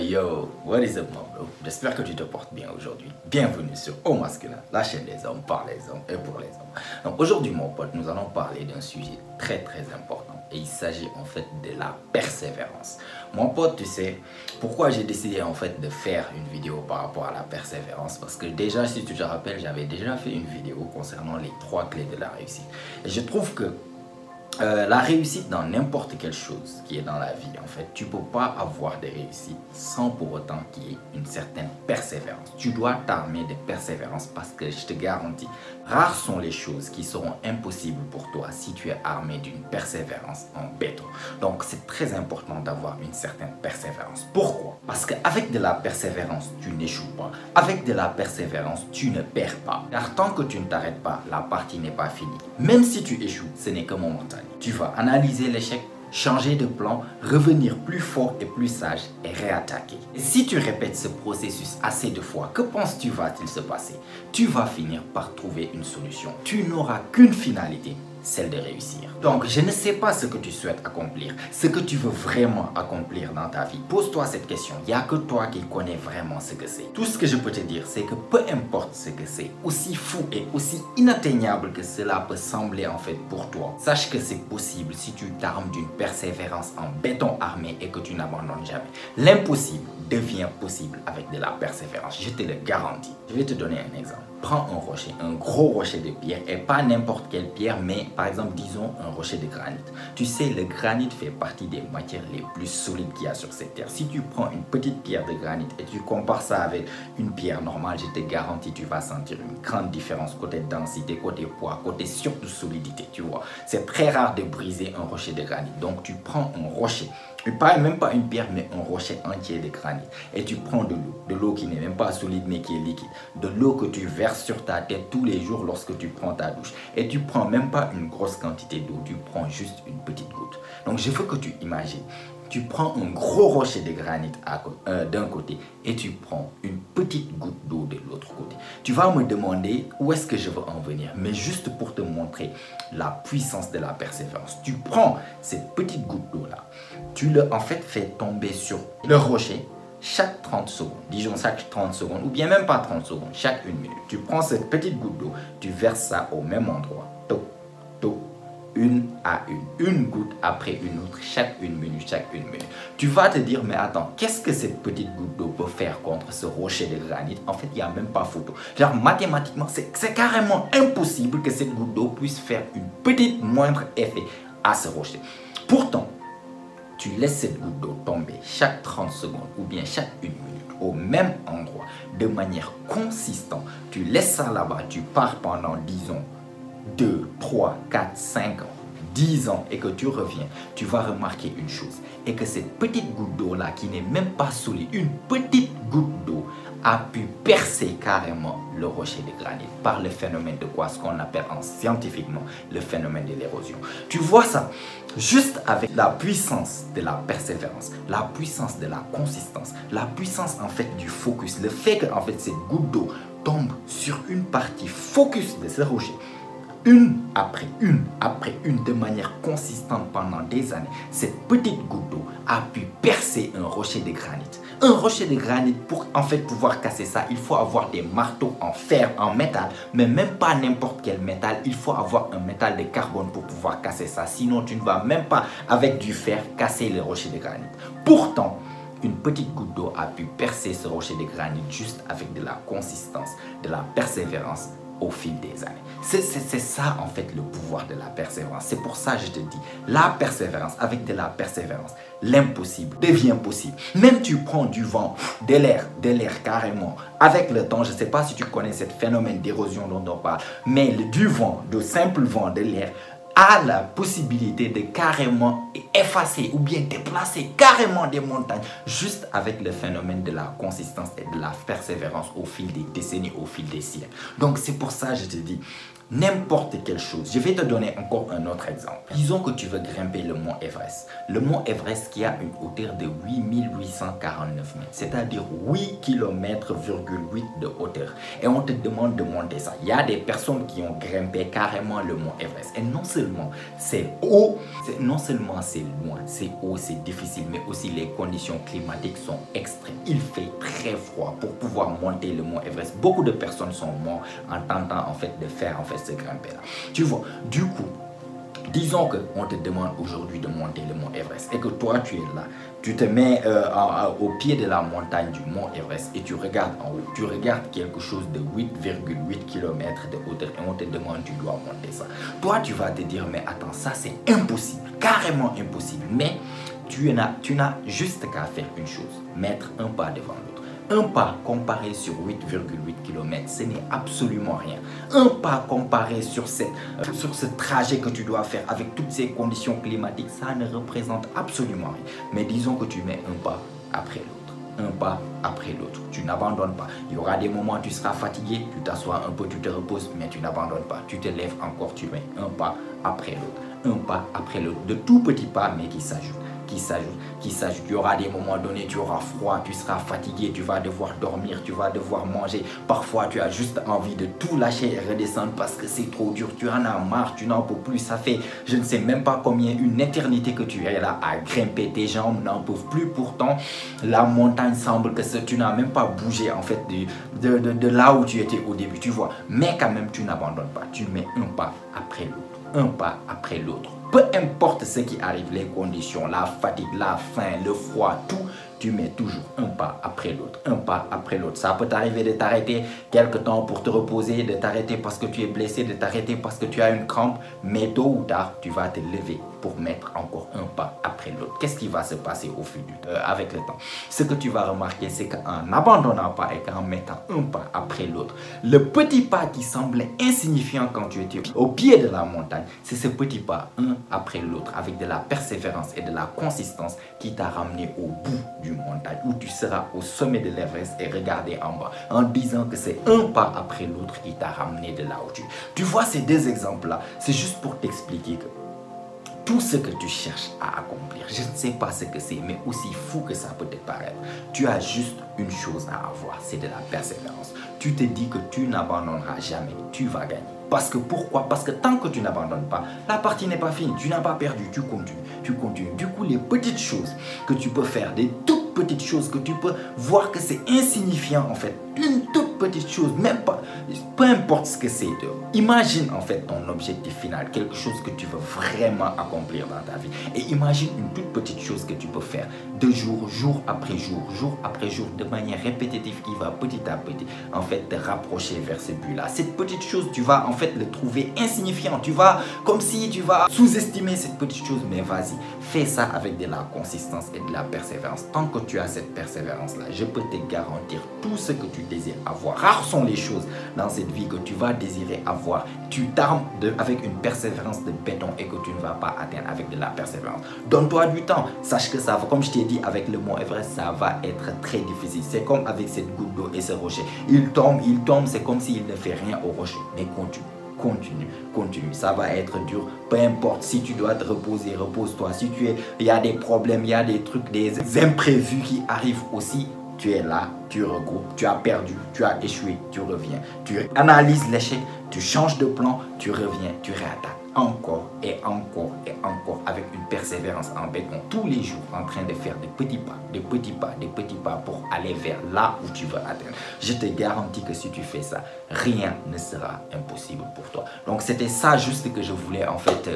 Yo, what is up, mon bro? J'espère que tu te portes bien aujourd'hui. Bienvenue sur Au Masculin, la chaîne des hommes, par les hommes et pour les hommes. Donc aujourd'hui, mon pote, nous allons parler d'un sujet très important. Et il s'agit en fait de la persévérance. Mon pote, tu sais, pourquoi j'ai décidé en fait de faire une vidéo par rapport à la persévérance? Parce que déjà, si tu te rappelles, j'avais déjà fait une vidéo concernant les 3 clés de la réussite. Et je trouve que la réussite dans n'importe quelle chose qui est dans la vie, en fait, tu ne peux pas avoir de réussite sans pour autant qu'il y ait une certaine persévérance. Tu dois t'armer de persévérance parce que je te garantis, rares sont les choses qui seront impossibles pour toi si tu es armé d'une persévérance en béton. Donc, c'est très important d'avoir une certaine persévérance. Pourquoi? Parce qu'avec de la persévérance, tu n'échoues pas. Avec de la persévérance, tu ne perds pas. Car tant que tu ne t'arrêtes pas, la partie n'est pas finie. Même si tu échoues, ce n'est que momentané. Tu vas analyser l'échec, changer de plan, revenir plus fort et plus sage et réattaquer. Et si tu répètes ce processus assez de fois, que penses-tu va-t-il se passer? Tu vas finir par trouver une solution. Tu n'auras qu'une finalité, celle de réussir. Donc, je ne sais pas ce que tu souhaites accomplir, ce que tu veux vraiment accomplir dans ta vie. Pose-toi cette question. Il n'y a que toi qui connais vraiment ce que c'est. Tout ce que je peux te dire, c'est que peu importe ce que c'est, aussi fou et aussi inatteignable que cela peut sembler en fait pour toi, sache que c'est possible si tu t'armes d'une persévérance en béton armé et que tu n'abandonnes jamais. L'impossible devient possible avec de la persévérance. Je te le garantis. Je vais te donner un exemple. Prends un rocher, un gros rocher de pierre, et pas n'importe quelle pierre, mais par exemple, disons un rocher de granit. Tu sais, le granit fait partie des matières les plus solides qu'il y a sur cette terre. Si tu prends une petite pierre de granit et tu compares ça avec une pierre normale, je te garantis, tu vas sentir une grande différence côté densité, côté poids, côté surtout solidité, tu vois. C'est très rare de briser un rocher de granit. Donc, tu prends un rocher, même pas une pierre, mais un rocher entier de granit. Et tu prends de l'eau qui n'est même pas solide, mais qui est liquide. De l'eau que tu verses sur ta tête tous les jours lorsque tu prends ta douche. Et tu prends même pas une grosse quantité d'eau, tu prends juste une petite goutte. Donc, je veux que tu imagines. Tu prends un gros rocher de granit d'un côté et tu prends une petite goutte d'eau de l'autre côté. Tu vas me demander où est-ce que je veux en venir, mais juste pour te montrer la puissance de la persévérance. Tu prends cette petite goutte d'eau là, tu le fais tomber sur le rocher chaque 30 secondes, disons chaque 30 secondes, ou bien même pas 30 secondes, chaque 1 minute. Tu prends cette petite goutte d'eau, tu verses ça au même endroit, une à une goutte après une autre, chaque 1 minute, chaque 1 minute. Tu vas te dire, mais attends, qu'est-ce que cette petite goutte d'eau peut faire contre ce rocher de granit? En fait, il n'y a même pas photo. Genre, mathématiquement, c'est carrément impossible que cette goutte d'eau puisse faire une petite moindre effet à ce rocher. Pourtant, tu laisses cette goutte d'eau tomber chaque 30 secondes ou bien chaque 1 minute au même endroit de manière consistante. Tu laisses ça là-bas, tu pars pendant, disons, 2, 3, 4, 5 ans, 10 ans et que tu reviens, tu vas remarquer une chose. Et que cette petite goutte d'eau là qui n'est même pas solide, une petite goutte d'eau a pu percer carrément le rocher de granit par le phénomène de quoi? Ce qu'on appelle scientifiquement le phénomène de l'érosion. Tu vois ça? Juste avec la puissance de la persévérance, la puissance de la consistance, la puissance en fait du focus, le fait que en fait cette goutte d'eau tombe sur une partie focus de ce rocher, une après une, de manière consistante pendant des années, cette petite goutte d'eau a pu percer un rocher de granit. Un rocher de granit, pour en fait pouvoir casser ça, il faut avoir des marteaux en fer, en métal, mais même pas n'importe quel métal. Il faut avoir un métal de carbone pour pouvoir casser ça. Sinon, tu ne vas même pas, avec du fer, casser le rocher de granit. Pourtant, une petite goutte d'eau a pu percer ce rocher de granit juste avec de la consistance, de la persévérance au fil des années. C'est ça en fait le pouvoir de la persévérance. C'est pour ça que je te dis, la persévérance, avec de la persévérance, l'impossible devient possible. Même tu prends du vent, de l'air carrément. Avec le temps, je ne sais pas si tu connais ce phénomène d'érosion dont on parle, mais du vent, de simple vent, de l'air, a la possibilité de carrément effacer ou bien déplacer carrément des montagnes juste avec le phénomène de la consistance et de la persévérance au fil des décennies, au fil des siècles. Donc c'est pour ça que je te dis, n'importe quelle chose. Je vais te donner encore un autre exemple. Disons que tu veux grimper le mont Everest. Le mont Everest qui a une hauteur de 8849 mètres, c'est-à-dire 8 km,8 de hauteur. Et on te demande de monter ça. Il y a des personnes qui ont grimpé carrément le mont Everest. Et non seulement c'est haut, non seulement c'est loin, c'est haut, c'est difficile, mais aussi les conditions climatiques sont extrêmes. Il fait très froid pour pouvoir monter le mont Everest. Beaucoup de personnes sont mortes en tentant en fait de faire ce grimper là. Tu vois, du coup, disons qu'on te demande aujourd'hui de monter le mont Everest et que toi tu es là, tu te mets au pied de la montagne du mont Everest et tu regardes en haut, tu regardes quelque chose de 8,8 km de hauteur et on te demande tu dois monter ça. Toi tu vas te dire mais attends, ça c'est impossible, carrément impossible, mais tu n'as juste qu'à faire une chose, mettre un pas devant l'autre. Un pas comparé sur 8,8 km, ce n'est absolument rien. Un pas comparé sur ce trajet que tu dois faire avec toutes ces conditions climatiques, ça ne représente absolument rien. Mais disons que tu mets un pas après l'autre. Un pas après l'autre. Tu n'abandonnes pas. Il y aura des moments où tu seras fatigué, tu t'assois un peu, tu te reposes, mais tu n'abandonnes pas. Tu te lèves encore, tu mets un pas après l'autre. Un pas après l'autre. De tout petits pas, mais qui s'ajoutent. Qui s'ajoute. Il y aura des moments donnés, tu auras froid, tu seras fatigué, tu vas devoir dormir, tu vas devoir manger. Parfois, tu as juste envie de tout lâcher et redescendre parce que c'est trop dur. Tu en as marre, tu n'en peux plus. Ça fait, je ne sais même pas combien, une éternité que tu es là à grimper. Tes jambes n'en peuvent plus. Pourtant, la montagne semble que tu n'as même pas bougé en fait de là où tu étais au début, tu vois. Mais quand même, tu n'abandonnes pas. Tu mets un pas après l'autre. Un pas après l'autre. Peu importe ce qui arrive, les conditions, la fatigue, la faim, le froid, tout, tu mets toujours un pas après l'autre, un pas après l'autre. Ça peut t'arriver de t'arrêter quelque temps pour te reposer, de t'arrêter parce que tu es blessé, de t'arrêter parce que tu as une crampe, mais tôt ou tard, tu vas te lever pour mettre encore un pas après l'autre. Qu'est-ce qui va se passer au fil du temps, avec le temps? Ce que tu vas remarquer, c'est qu'en n'abandonnant pas et qu'en mettant un pas après l'autre, le petit pas qui semblait insignifiant quand tu étais au pied de la montagne, c'est ce petit pas, un après l'autre, avec de la persévérance et de la consistance qui t'a ramené au bout du montagne, où tu seras au sommet de l'Everest et regarder en bas, en disant que c'est un pas après l'autre qui t'a ramené de là où tu es. Tu vois ces deux exemples-là, c'est juste pour t'expliquer que tout ce que tu cherches à accomplir, je ne sais pas ce que c'est, mais aussi fou que ça peut te paraître, tu as juste une chose à avoir, c'est de la persévérance. Tu te dis que tu n'abandonneras jamais, tu vas gagner. Parce que pourquoi? Parce que tant que tu n'abandonnes pas, la partie n'est pas finie, tu n'as pas perdu, tu continues, tu continues. Du coup, les petites choses que tu peux faire, des toutes petites choses que tu peux voir que c'est insignifiant en fait, une toute petite chose, même pas, peu importe ce que c'est. Imagine en fait ton objectif final, quelque chose que tu veux vraiment accomplir dans ta vie. Et imagine une toute petite chose que tu peux faire de jour après jour, de manière répétitive qui va petit à petit en fait te rapprocher vers ce but-là. Cette petite chose, tu vas en fait le trouver insignifiant. Tu vas, comme si tu vas sous-estimer cette petite chose, mais vas-y, fais ça avec de la consistance et de la persévérance. Tant que tu as cette persévérance-là, je peux te garantir tout ce que tu désires avoir. Rares sont les choses dans cette vie que tu vas désirer avoir. Tu t'armes avec une persévérance de béton et que tu ne vas pas atteindre avec de la persévérance. Donne-toi du temps. Sache que ça va, comme je t'ai dit, avec le mont Everest, ça va être très difficile. C'est comme avec cette goutte d'eau et ce rocher. Il tombe, c'est comme s'il ne fait rien au rocher. Mais continue, ça va être dur, peu importe. Si tu dois te reposer, repose-toi. Si il y a des problèmes, il y a des trucs, des imprévus qui arrivent aussi, tu es là, tu regroupes, tu as perdu, tu as échoué, tu reviens, tu analyses l'échec, tu changes de plan, tu reviens, tu réattaques encore et encore et encore avec une persévérance en béton tous les jours, en train de faire des petits pas pour aller vers là où tu veux atteindre. Je te garantis que si tu fais ça, rien ne sera impossible pour toi. Donc c'était ça juste que je voulais en fait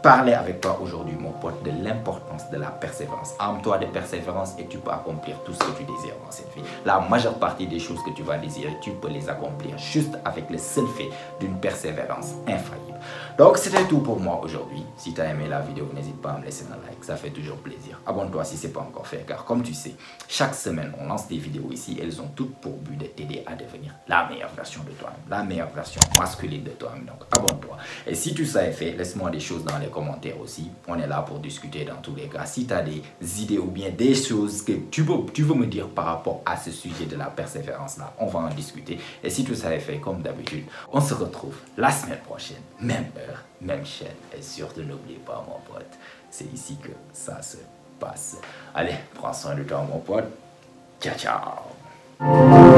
parler avec toi aujourd'hui, mon pote, de l'importance de la persévérance. Arme-toi de persévérance et tu peux accomplir tout ce que tu désires dans cette vie. La majeure partie des choses que tu vas désirer, tu peux les accomplir juste avec le seul fait d'une persévérance infaillible. Donc c'était tout pour moi aujourd'hui. Si tu as aimé la vidéo, n'hésite pas à me laisser un like, ça fait toujours plaisir. Abonne-toi si ce n'est pas encore fait, car comme tu sais, chaque semaine on lance des vidéos ici. Elles ont toutes pour but de t'aider à devenir la meilleure version de toi-même, la meilleure version masculine de toi-même. Donc abonne-toi. Et si tu ça est fait, laisse-moi des choses dans les commentaires aussi. On est là pour discuter dans tous les cas. Si tu as des idées ou bien des choses que tu veux me dire par rapport à ce sujet de la persévérance là, on va en discuter. Et si tout ça est fait comme d'habitude, on se retrouve la semaine prochaine, même heure, même chaîne. Et surtout n'oublie pas mon pote, c'est ici que ça se passe. Allez, prends soin de toi mon pote. Ciao ciao.